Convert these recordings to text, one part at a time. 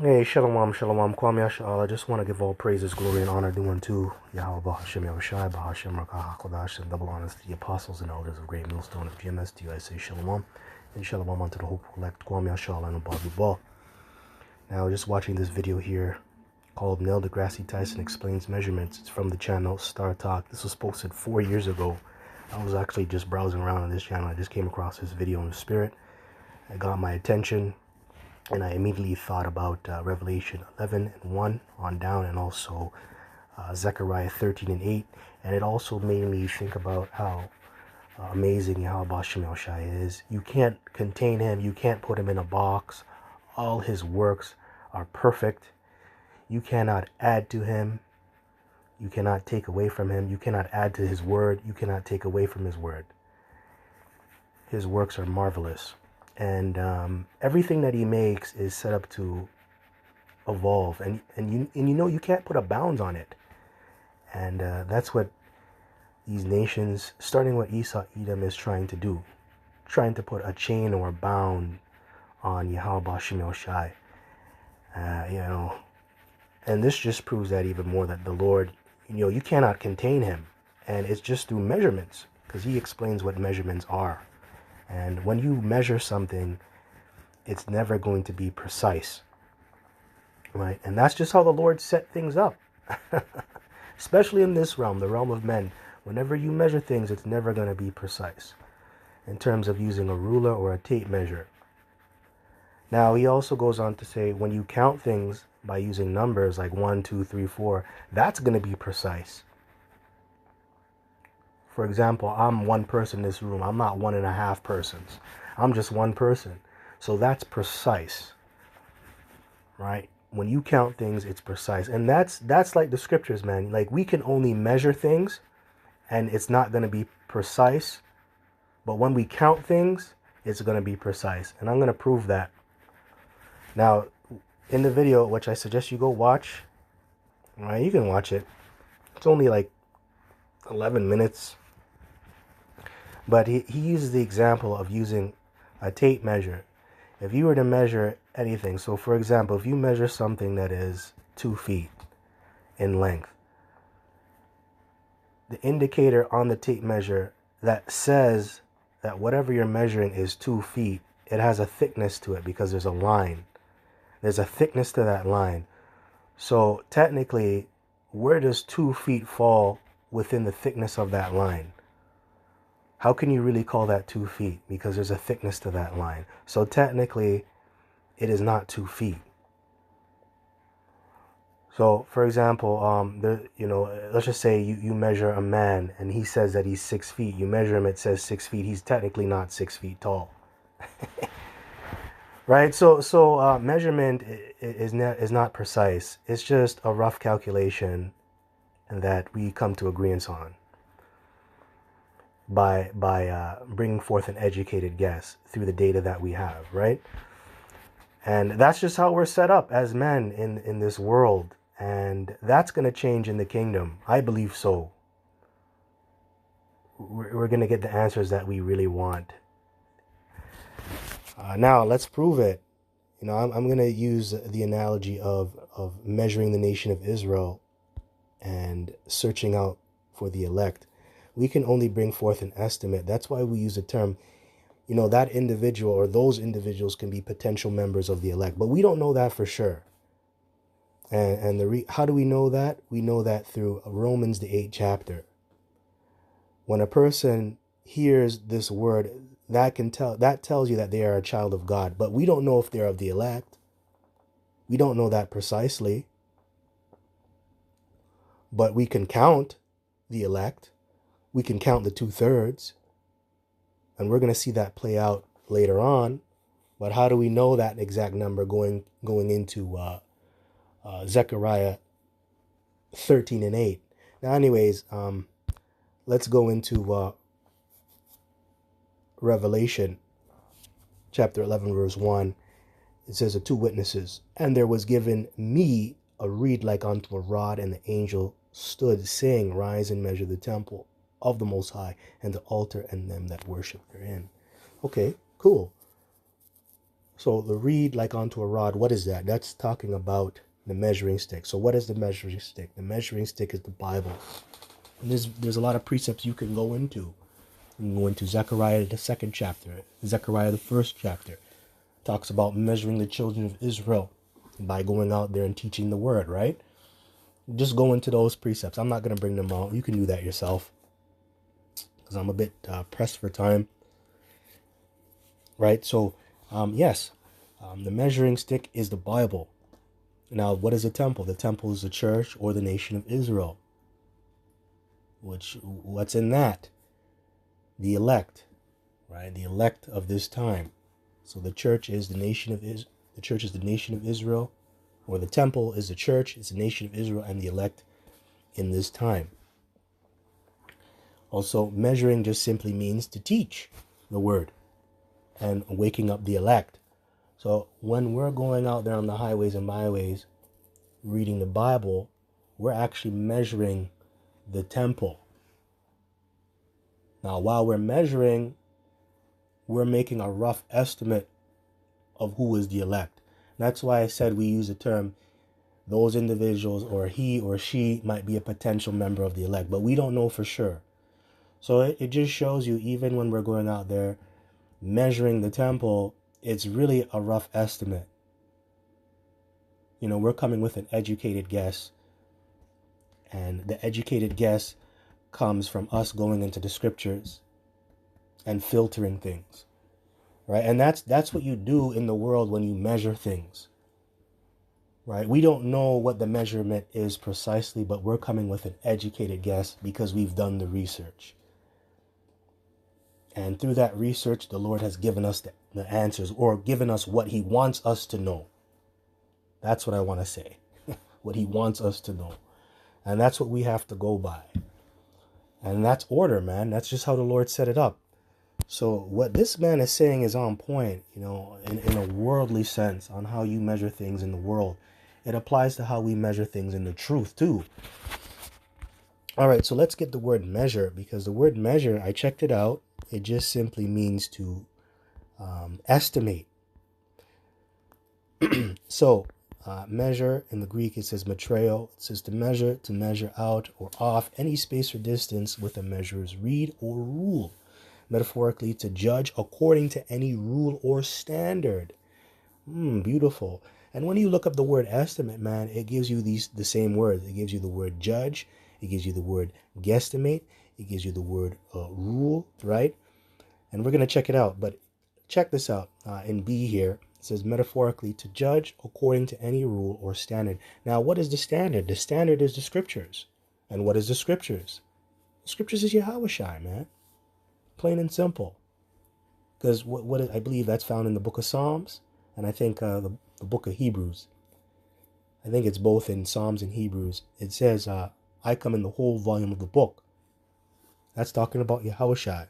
Hey, shalom, shalom, Kwame Yasha'Allah. I just want to give all praises, glory, and honor due unto Yahweh Bahashim Yahushai, Bahashim Rakah HaKodash, and double honors to the apostles and elders of Great Millstone of GMS. To you I say shalom, and shalom unto the hopeful elect, Kwame Yasha'Allah and Bobby Ball. Now, just watching this video here called Neil deGrasse Tyson Explains Measurements. It's from the channel Star Talk. This was posted 4 years ago. I was actually just browsing around on this channel. I just came across this video in the spirit. It got my attention. And I immediately thought about Revelation 11 and 1 on down, and also Zechariah 13 and 8. And it also made me think about how amazing Yahweh Bashem Yahushai is. You can't contain him. You can't put him in a box. All his works are perfect. You cannot add to him. You cannot take away from him. You cannot add to his word. You cannot take away from his word. His works are marvelous. And everything that he makes is set up to evolve, and you know you can't put a bounds on it. And that's what these nations, starting with Esau, Edom, is trying to do, trying to put a chain or a bound on Yahweh Bashem Yahushai. And this just proves that even more, that the Lord, you cannot contain him, and it's just through measurements, because he explains what measurements are. And when you measure something, it's never going to be precise, right? And that's just how the Lord set things up. Especially in this realm, the realm of men. Whenever you measure things, it's never going to be precise in terms of using a ruler or a tape measure. Now, he also goes on to say, when you count things by using numbers like 1, 2, 3, 4, that's going to be precise. For example, I'm one person in this room. I'm not 1.5 persons. I'm just one person. So that's precise, right? When you count things, it's precise. And that's like the scriptures, man. Like, we can only measure things and it's not going to be precise. But when we count things, it's going to be precise. And I'm going to prove that. Now, in the video, which I suggest you go watch, right? You can watch it. It's only like 11 minutes. But he uses the example of using a tape measure. If you were to measure anything, so for example, if you measure something that is 2 feet in length, the indicator on the tape measure that says that whatever you're measuring is 2 feet, it has a thickness to it because there's a line. There's a thickness to that line. So technically, where does 2 feet fall within the thickness of that line? How can you really call that 2 feet? Because there's a thickness to that line. So technically, it is not 2 feet. So, for example, let's just say you measure a man and he says that he's 6 feet. You measure him, it says 6 feet. He's technically not 6 feet tall. Right? So measurement is not precise. It's just a rough calculation that we come to agreement on by bringing forth an educated guess through the data that we have, right? And that's just how we're set up as men in this world. And that's going to change in the kingdom. I believe so. We're going to get the answers that we really want. Now, let's prove it. I'm going to use the analogy of measuring the nation of Israel and searching out for the elect. We can only bring forth an estimate. That's why we use the term, that individual or those individuals can be potential members of the elect. But we don't know that for sure. And how do we know that? We know that through Romans, the 8th chapter. When a person hears this word, that tells you that they are a child of God. But we don't know if they're of the elect. We don't know that precisely. But we can count the elect. We can count the 2/3. And we're going to see that play out later on. But how do we know that exact number going into Zechariah 13 and 8? Now, anyways, let's go into Revelation chapter 11, verse 1. It says, of 2 witnesses, and there was given me a reed like unto a rod, and the angel stood, saying, rise and measure the temple of the Most High, and the altar and them that worship therein. Okay, cool. So the reed like onto a rod, what is that? That's talking about the measuring stick. So what is the measuring stick? The measuring stick is the Bible. And there's a lot of precepts you can go into. You can go into Zechariah the 2nd chapter, Zechariah the 1st chapter. Talks about measuring the children of Israel by going out there and teaching the word, right? Just go into those precepts. I'm not going to bring them out. You can do that yourself because I'm a bit pressed for time, right? So, yes, the measuring stick is the Bible. Now, what is a temple? The temple is the church or the nation of Israel. What's in that? The elect, right? The elect of this time. So the church is the nation of the church is the nation of Israel, or the temple is the church, it's the nation of Israel and the elect in this time. Also, measuring just simply means to teach the word and waking up the elect. So when we're going out there on the highways and byways reading the Bible, we're actually measuring the temple. Now, while we're measuring, we're making a rough estimate of who is the elect. That's why I said we use the term those individuals, or he or she might be a potential member of the elect, but we don't know for sure. So it just shows you, even when we're going out there measuring the temple, it's really a rough estimate. You know, we're coming with an educated guess, and the educated guess comes from us going into the scriptures and filtering things, right? And that's what you do in the world when you measure things. Right? We don't know what the measurement is precisely, but we're coming with an educated guess because we've done the research. And through that research, the Lord has given us the answers, or given us what he wants us to know. That's what I want to say. What he wants us to know. And that's what we have to go by. And that's order, man. That's just how the Lord set it up. So what this man is saying is on point, you know, in a worldly sense, on how you measure things in the world. It applies to how we measure things in the truth too. All right, so let's get the word measure, because the word measure, I checked it out. It just simply means to estimate. So measure in the Greek, it says metreo. It says to measure out or off any space or distance with a measurer's reed or rule. Metaphorically, to judge according to any rule or standard. Beautiful. And when you look up the word estimate, man, it gives you the same words. It gives you the word judge. It gives you the word guesstimate. It gives you the word rule, right? And we're going to check it out. But check this out. In B here, it says metaphorically to judge according to any rule or standard. Now, what is the standard? The standard is the scriptures. And what is the scriptures? The scriptures is Yahushua, man. Plain and simple. Because I believe that's found in the book of Psalms. And I think the book of Hebrews. I think it's both in Psalms and Hebrews. It says, I come in the whole volume of the book. That's talking about Yahushua.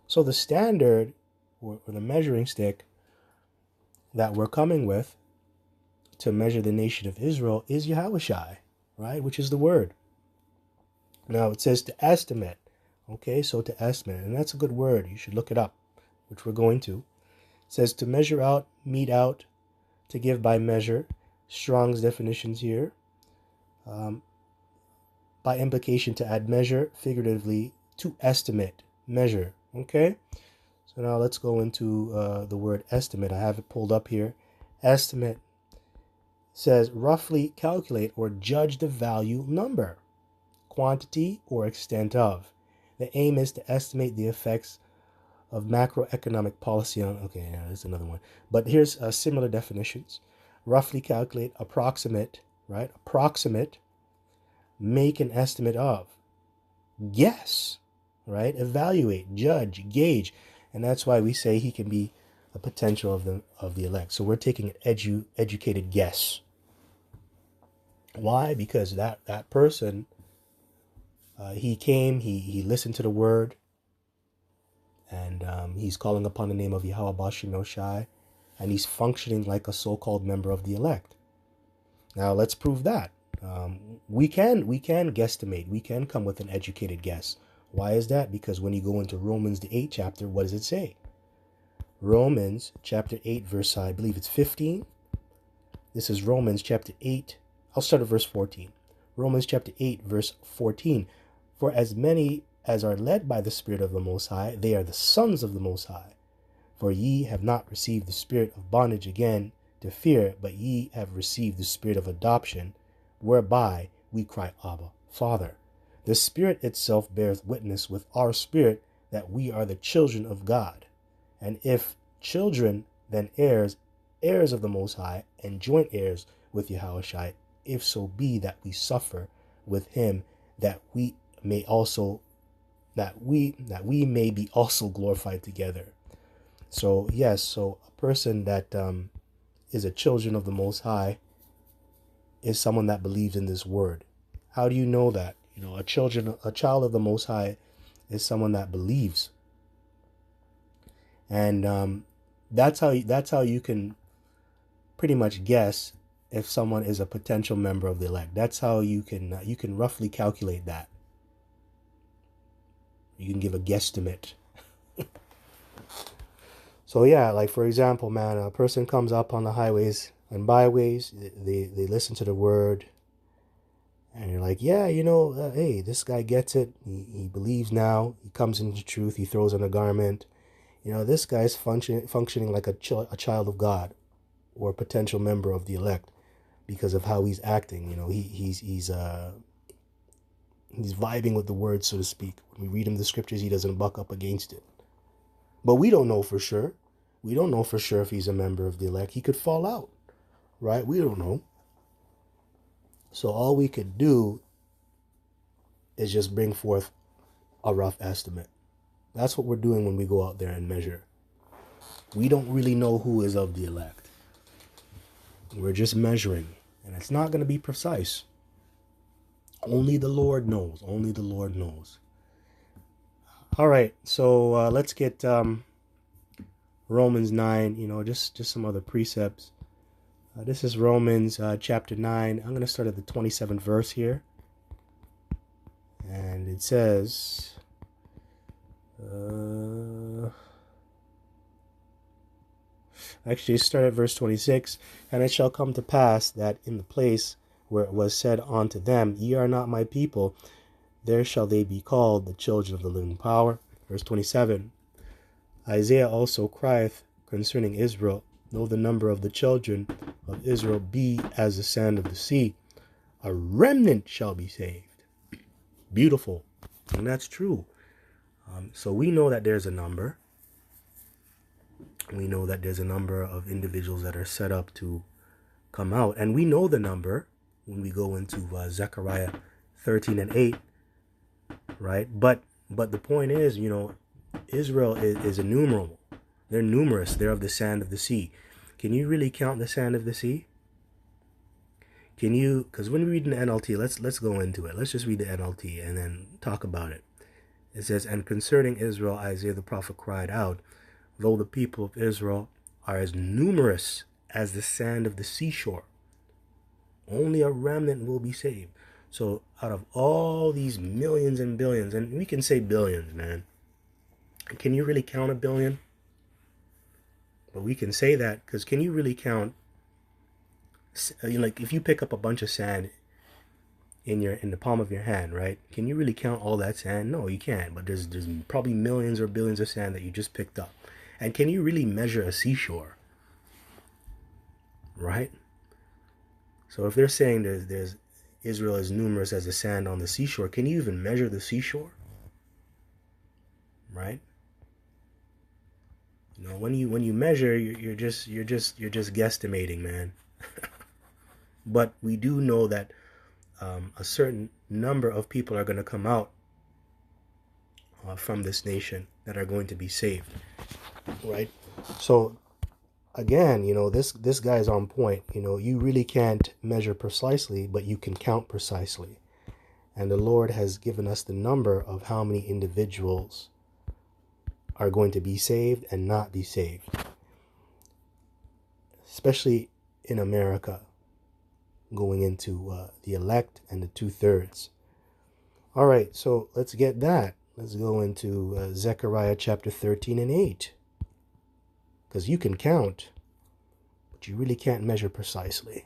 So the standard, or the measuring stick that we're coming with to measure the nation of Israel is Yahushua, right? Which is the word. Now it says to estimate. Okay, so to estimate. And that's a good word. You should look it up, which we're going to. It says to measure out, mete out, to give by measure. Strong's definitions here. By implication, to add measure, figuratively, to estimate, measure. Okay? So now let's go into the word estimate. I have it pulled up here. Estimate says roughly calculate or judge the value number, quantity or extent of. The aim is to estimate the effects of macroeconomic policy on, okay, yeah, there's another one. But here's similar definitions. Roughly calculate, approximate, right? Approximate, make an estimate of, guess, right? Evaluate, judge, gauge. And that's why we say he can be a potential of the elect. So we're taking an educated guess. Why? Because that person, he came, he listened to the word, and he's calling upon the name of Yahweh Bashim Yoshai, and he's functioning like a so-called member of the elect. Now let's prove that. We can guesstimate. We can come with an educated guess. Why is that? Because when you go into Romans the 8th chapter, what does it say? Romans chapter 8, verse, I believe it's 15. This is Romans chapter 8. I'll start at verse 14. Romans chapter 8, verse 14. For as many as are led by the Spirit of the Most High, they are the sons of the Most High. For ye have not received the spirit of bondage again to fear, but ye have received the spirit of adoption, whereby we cry, Abba, Father. The Spirit itself bears witness with our spirit that we are the children of God. And if children, then heirs, heirs of the Most High, and joint heirs with Yahushua, if so be that we suffer with him, that we may be also glorified together. So yes, so a person that is a children of the Most High is someone that believes in this word. How do you know that? You know, a child of the Most High is someone that believes, and that's how you can pretty much guess if someone is a potential member of the elect. That's how you can roughly calculate that. You can give a guesstimate. So yeah, like for example, man, a person comes up on the highways and byways, they listen to the word, and you're like, yeah, hey, this guy gets it. He believes now. He comes into truth. He throws on a garment. This guy's functioning like a child of God, or a potential member of the elect, because of how he's acting. He's vibing with the word, so to speak. When we read him the scriptures, he doesn't buck up against it. But we don't know for sure. We don't know for sure if he's a member of the elect. He could fall out, right? We don't know. So all we could do is just bring forth a rough estimate. That's what we're doing when we go out there and measure. We don't really know who is of the elect. We're just measuring, and it's not going to be precise. Only the Lord knows. Only the Lord knows. All right, so let's get Romans 9, just some other precepts. This is Romans chapter 9. I'm going to start at the 27th verse here. And it says, actually start at verse 26. And it shall come to pass that in the place where it was said unto them, Ye are not my people, there shall they be called the children of the living power. Verse 27. Isaiah also crieth concerning Israel, though the number of the children of Israel be as the sand of the sea, a remnant shall be saved. Beautiful. And that's true. So we know that there's a number. We know that there's a number of individuals that are set up to come out. And we know the number when we go into Zechariah 13 and 8. Right? But the point is, Israel is innumerable. They're numerous. They're of the sand of the sea. Can you really count the sand of the sea? Can you? Because when we read in the NLT, let's go into it. Let's just read the NLT and then talk about it. It says, and concerning Israel, Isaiah the prophet cried out, though the people of Israel are as numerous as the sand of the seashore, only a remnant will be saved. So out of all these millions and billions, and we can say billions, man. Can you really count a billion? But we can say that because can you really count? Like if you pick up a bunch of sand in the palm of your hand, right? Can you really count all that sand? No, you can't. But there's probably millions or billions of sand that you just picked up. And can you really measure a seashore? Right? So if they're saying there's Israel is numerous as the sand on the seashore, can you even measure the seashore? Right? When you measure, you're just guesstimating, man. But we do know that a certain number of people are going to come out from this nation that are going to be saved, right? So again, this guy's on point. You really can't measure precisely, but you can count precisely. And the Lord has given us the number of how many individuals are going to be saved and not be saved, especially in America, going into the elect and the 2/3. All right, so let's get that. Let's go into Zechariah chapter 13 and 8. Because you can count, but you really can't measure precisely.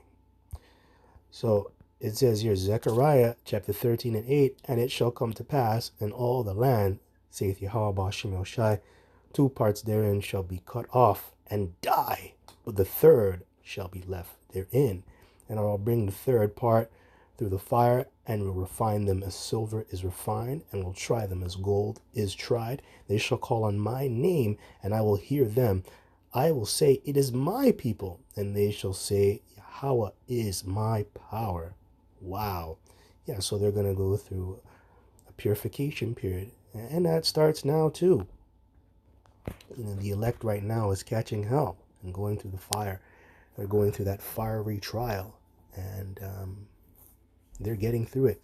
So it says here, Zechariah chapter 13 and 8, and it shall come to pass in all the land, saith Yahweh Ba'ashem Yahushai, 2 parts therein shall be cut off and die, but the third shall be left therein. And I will bring the third part through the fire, and will refine them as silver is refined, and will try them as gold is tried. They shall call on my name, and I will hear them. I will say, it is my people, and they shall say, Yahweh is my power. Wow. Yeah, so they're going to go through a purification period, and that starts now too. The elect right now is catching hell and going through the fire. They're going through that fiery trial, and they're getting through it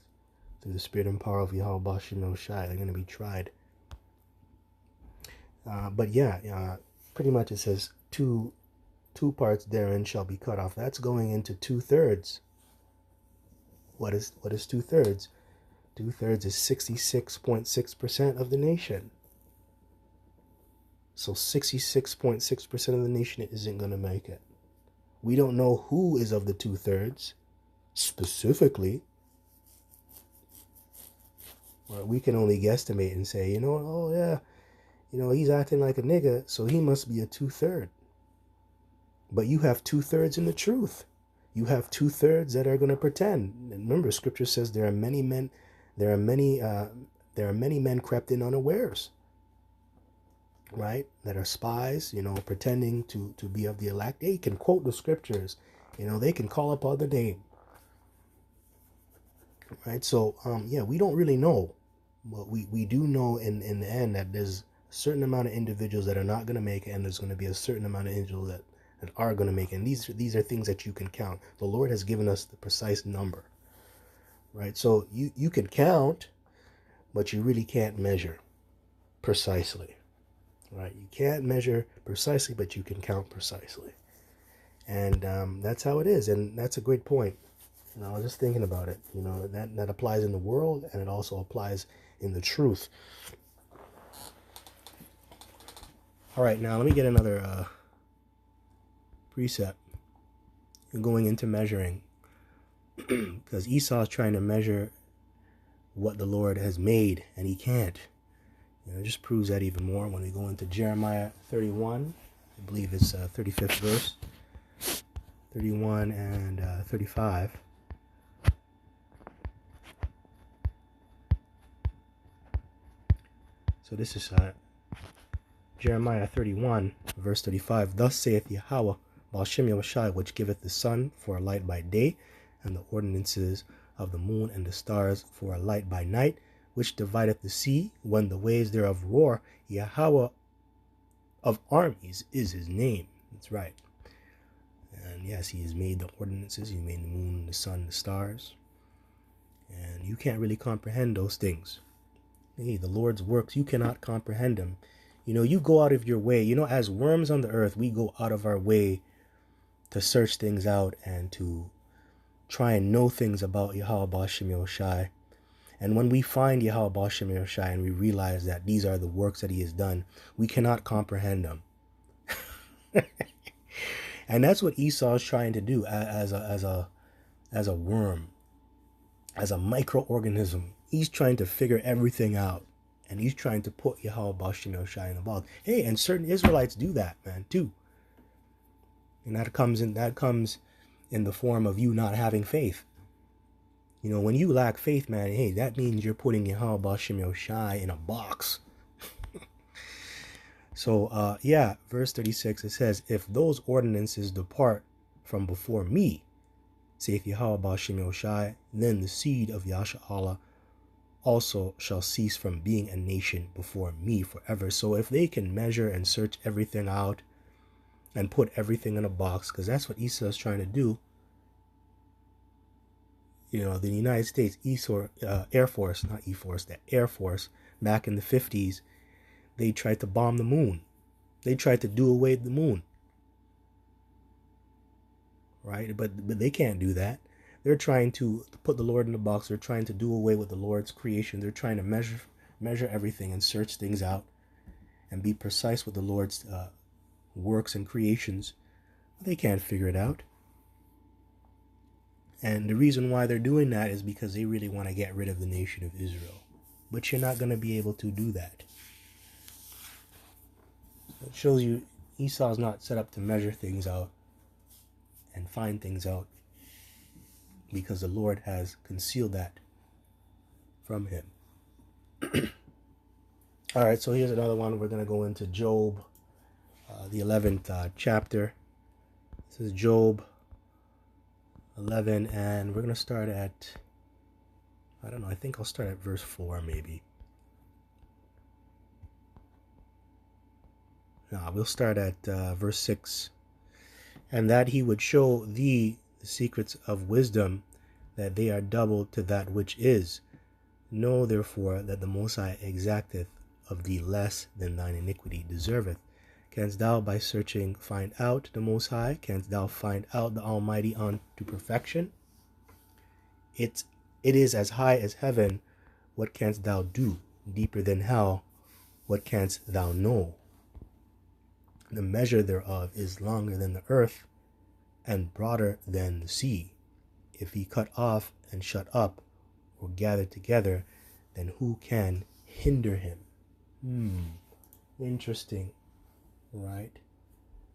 through the spirit and power of Yahweh Ba'ashem Yahushai. They're going to be tried. But yeah, pretty much it says two parts therein shall be cut off. That's going into 2/3. What is 2/3? 2/3 is 66.6% of the nation. So 66.6% of the nation isn't going to make it. We don't know who is of the 2/3 specifically. Or we can only guesstimate and say, oh yeah, he's acting like a nigga, so he must be a 2/3. But you have 2/3 in the truth. You have 2/3 that are going to pretend. And remember, Scripture says there are many men crept in unawares, right? That are spies, pretending to be of the elect. They can quote the Scriptures, they can call upon the name, right? So, yeah, we don't really know, but we do know in the end that there's a certain amount of individuals that are not going to make it, and there's going to be a certain amount of individuals that are going to make it. And these are things that you can count. The Lord has given us the precise number, right? So you can count, but you really can't measure precisely, right? You can't measure precisely, but you can count precisely. And that's how it is. And that's a great point. I was just thinking about it. That applies in the world, and it also applies in the truth. All right, now let me get another precept. Going into measuring, because Esau is trying to measure what the Lord has made, and he can't. It just proves that even more when we go into Jeremiah 31. I believe it's 35th verse, 31 and 35. So this is Jeremiah 31, verse 35. Thus saith Yahweh, Ba'ashem Yahushai, which giveth the sun for a light by day, and the ordinances of the moon and the stars for a light by night, which divideth the sea when the waves thereof roar. Yahweh of armies is his name. That's right. And yes, he has made the ordinances. He made the moon, the sun, the stars. And you can't really comprehend those things. Hey, the Lord's works, you cannot comprehend them. You go out of your way. As worms on the earth, we go out of our way to search things out and to try and know things about Yahweh Ba'ashem Yahushai. And when we find Yahweh Ba'ashem Yahushai and we realize that these are the works that he has done, we cannot comprehend them. And that's what Esau is trying to do as a worm, as a microorganism. He's trying to figure everything out. And he's trying to put Yahweh Ba'ashem Yahushai in the box. Hey, and certain Israelites do that, man, too. And that comes in the form of you not having faith. When you lack faith, man, hey, that means you're putting Yahweh Ba'ashem Yahushai in a box. So, yeah, verse 36, it says, if those ordinances depart from before me, saith Yahweh Ba'ashem Yahushai, then the seed of Yasharahla also shall cease from being a nation before me forever. So if they can measure and search everything out and put everything in a box, because that's what Esau is trying to do. The United States Air Force, the Air Force, back in the 50s, they tried to bomb the moon. They tried to do away with the moon. Right? But they can't do that. They're trying to put the Lord in the box. They're trying to do away with the Lord's creation. They're trying to measure everything and search things out and be precise with the Lord's works and creations. They can't figure it out. And the reason why they're doing that is because they really want to get rid of the nation of Israel. But you're not going to be able to do that. It shows you Esau's not set up to measure things out and find things out, because the Lord has concealed that from him. All right, so here's another one. We're going to go into Job, the 11th chapter. This is Job 11, and we're going to start at, I don't know, I think I'll start at verse 4 maybe. No, we'll start at verse 6. And that he would show thee the secrets of wisdom, that they are double to that which is. Know therefore that the Most High exacteth of thee less than thine iniquity deserveth. Canst thou by searching find out the Most High? Canst thou find out the Almighty unto perfection? It is as high as heaven. What canst thou do? Deeper than hell. What canst thou know? The measure thereof is longer than the earth, and broader than the sea. If he cut off and shut up, or gather together, then who can hinder him? Interesting, right?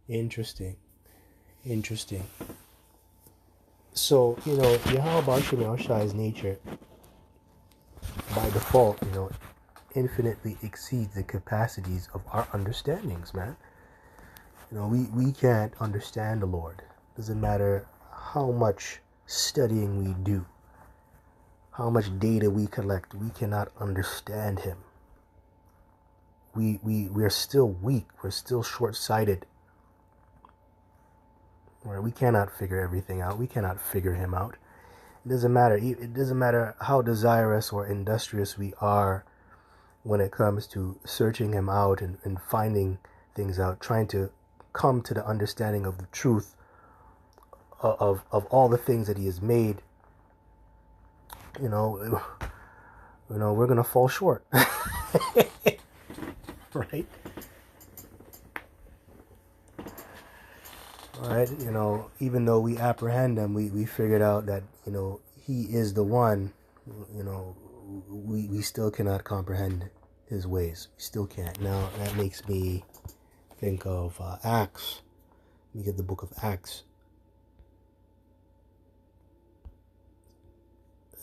Interesting. So, Yahweh Shem Shai's nature, by default, infinitely exceeds the capacities of our understandings, man. We can't understand the Lord. Doesn't matter how much studying we do, how much data we collect, we cannot understand him. We're still weak. We're still short-sighted. Right? We cannot figure everything out. We cannot figure him out. It doesn't matter. It doesn't matter how desirous or industrious we are when it comes to searching him out and finding things out, trying to come to the understanding of the truth of all the things that he has made. We're gonna fall short. Right? Right? Even though we apprehend him, we figured out that, he is the one, we still cannot comprehend his ways. We still can't. Now, that makes me think of Acts. Let me get the book of Acts.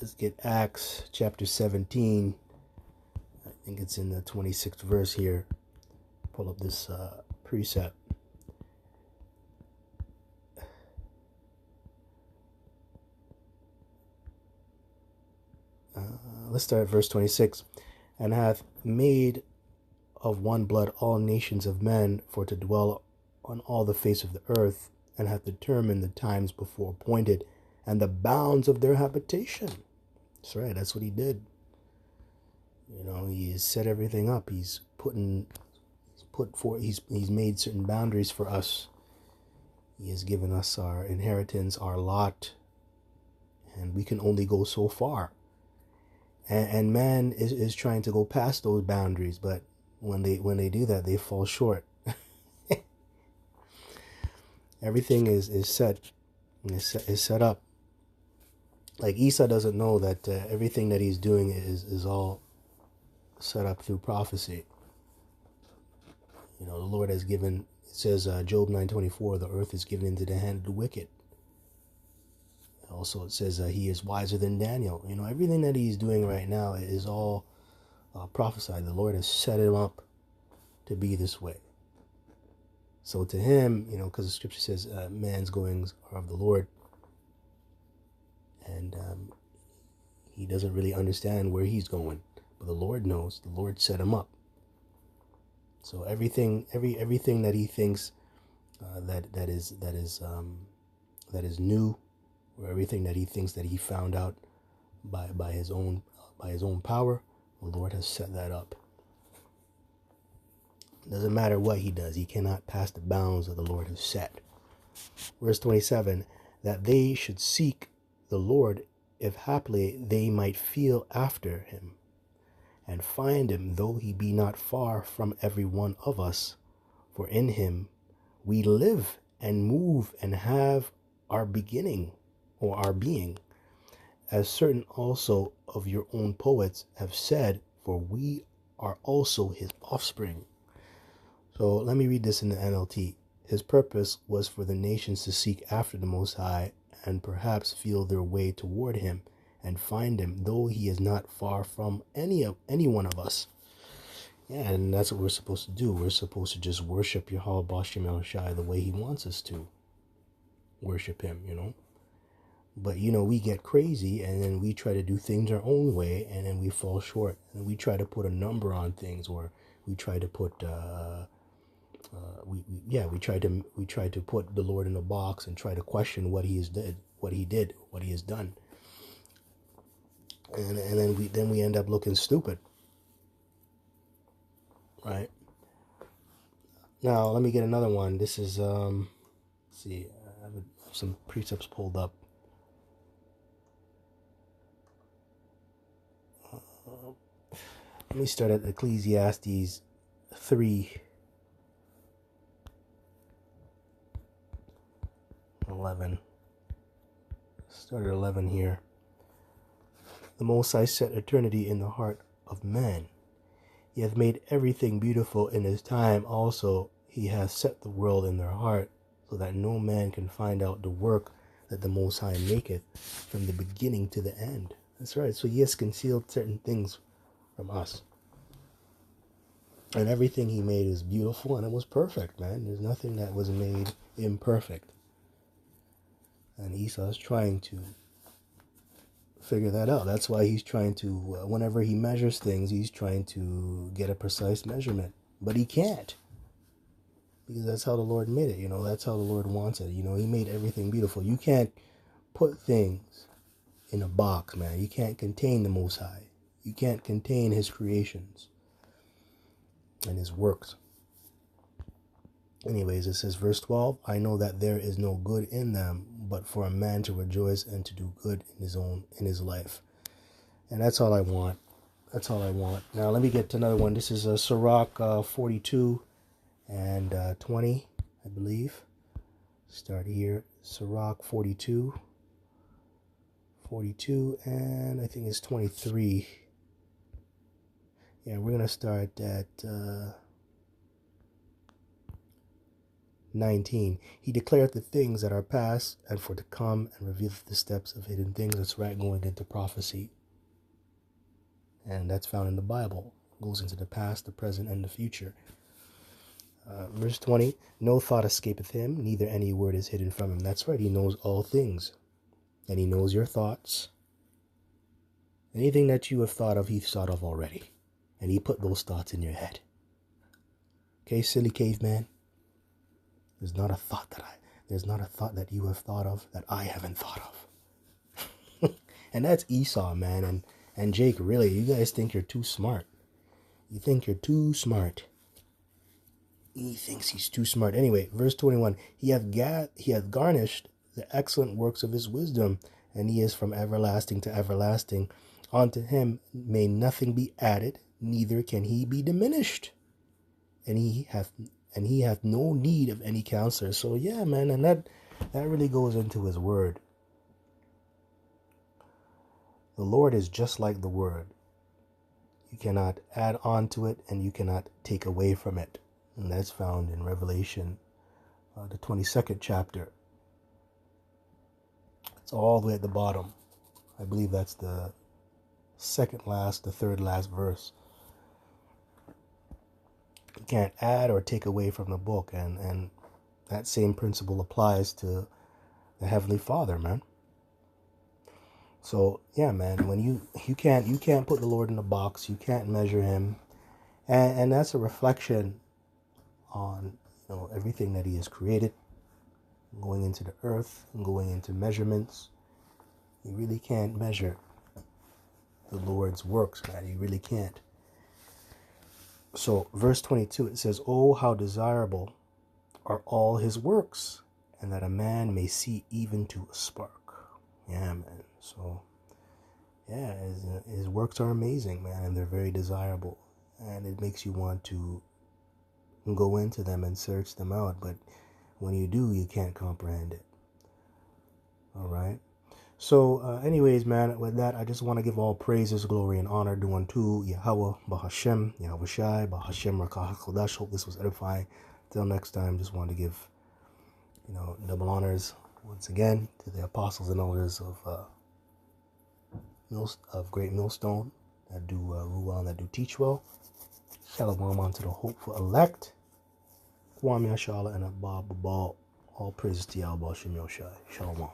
Let's get Acts chapter 17. I think it's in the 26th verse here. Pull up this precept. Let's start at verse 26. And hath made of one blood all nations of men for to dwell on all the face of the earth, and hath determined the times before appointed, and the bounds of their habitation. That's right, that's what he did. He set everything up. He's made certain boundaries for us. He has given us our inheritance, our lot, and we can only go so far. And man is trying to go past those boundaries, but when they do that, they fall short. Everything is set up. Like Esau doesn't know that everything that he's doing is all set up through prophecy. The Lord has given. It says Job 9:24, the earth is given into the hand of the wicked. Also, it says he is wiser than Daniel. Everything that he's doing right now is all prophesied. The Lord has set him up to be this way. So to him, because the scripture says man's goings are of the Lord, and he doesn't really understand where he's going, but the Lord knows. The Lord set him up. So everything that he thinks that is new, or everything that he thinks that he found out by his own power, the Lord has set that up. It doesn't matter what he does, he cannot pass the bounds that the Lord has set. Verse 27, that they should seek the Lord, if haply they might feel after him, and find him, though he be not far from every one of us. For in him we live and move and have our beginning or our being, as certain also of your own poets have said, for we are also his offspring. So let me read this in the NLT. His purpose was for the nations to seek after the Most High and perhaps feel their way toward him and find him, though he is not far from any one of us. Yeah, and that's what we're supposed to do. We're supposed to just worship Yahweh Bashem El Shai the way he wants us to worship him, But, we get crazy and then we try to do things our own way and then we fall short. And we try to put a number on things, or we try to put, we try to put the Lord in a box and try to question what he has done. And then we end up looking stupid. Right. Now, let me get another one. This is, let's see, I have some precepts pulled up. Let me start at Ecclesiastes 3:11. Start at 11 here. The Most High set eternity in the heart of man. He hath made everything beautiful in his time. Also, he hath set the world in their heart, so that no man can find out the work that the Most High maketh from the beginning to the end. That's right. So he has concealed certain things from us. And everything he made is beautiful and it was perfect, man. There's nothing that was made imperfect. And Esau's trying to figure that out. That's why he's trying to, whenever he measures things, he's trying to get a precise measurement. But he can't. Because that's how the Lord made it, That's how the Lord wants it. He made everything beautiful. You can't put things in a box, man. You can't contain the Most High. You can't contain his creations and his works. Anyways, it says, verse 12, I know that there is no good in them, but for a man to rejoice and to do good in his life. And that's all I want. That's all I want. Now, let me get to another one. This is Sirach 42 and 20, I believe. Start here. Sirach 42, and I think it's 23. Yeah, we're going to start at 19. He declareth the things that are past and for to come, and revealeth the steps of hidden things. That's right, going into prophecy. And that's found in the Bible. It goes into the past, the present, and the future. Verse 20, no thought escapeth him, neither any word is hidden from him. That's right, he knows all things. And he knows your thoughts. Anything that you have thought of, he's thought of already. And he put those thoughts in your head. Okay, silly caveman. There's not a thought that you have thought of that I haven't thought of. And that's Esau, man. And Jake, really, you guys think you're too smart. You think you're too smart. He thinks he's too smart. Anyway, verse 21, he hath garnished the excellent works of his wisdom, and he is from everlasting to everlasting. Unto him may nothing be added, neither can he be diminished. And he hath no need of any counselor. So yeah, man, and that really goes into his word. The Lord is just like the word. You cannot add on to it, and you cannot take away from it. And that's found in Revelation, the 22nd chapter. It's all the way at the bottom. I believe that's the third last verse. You can't add or take away from the book, and that same principle applies to the Heavenly Father, man. So yeah, man, when you can't put the Lord in a box, you can't measure him, and that's a reflection on everything that he has created, going into the earth and going into measurements. You really can't measure the Lord's works, man. You really can't. So verse 22, it says, oh, how desirable are all his works, and that a man may see even to a spark. Yeah, man. So yeah, his works are amazing, man, and they're very desirable, and it makes you want to go into them and search them out. But When you do, you can't comprehend it. All right. So, anyways, man, with that, I just want to give all praises, glory, and honor due unto Yahweh, Bahashem, Yahweh Shai, Bahashem, Rakah HaKodash. Hope this was edifying. Till next time, just want to give, double honors once again to the apostles and elders of Great Millstone that do rule well and that do teach well. Shalom unto the hopeful elect. Kwame Ashala and Abba Babal. All praises to Yahweh Shem Yoshai. Shalom.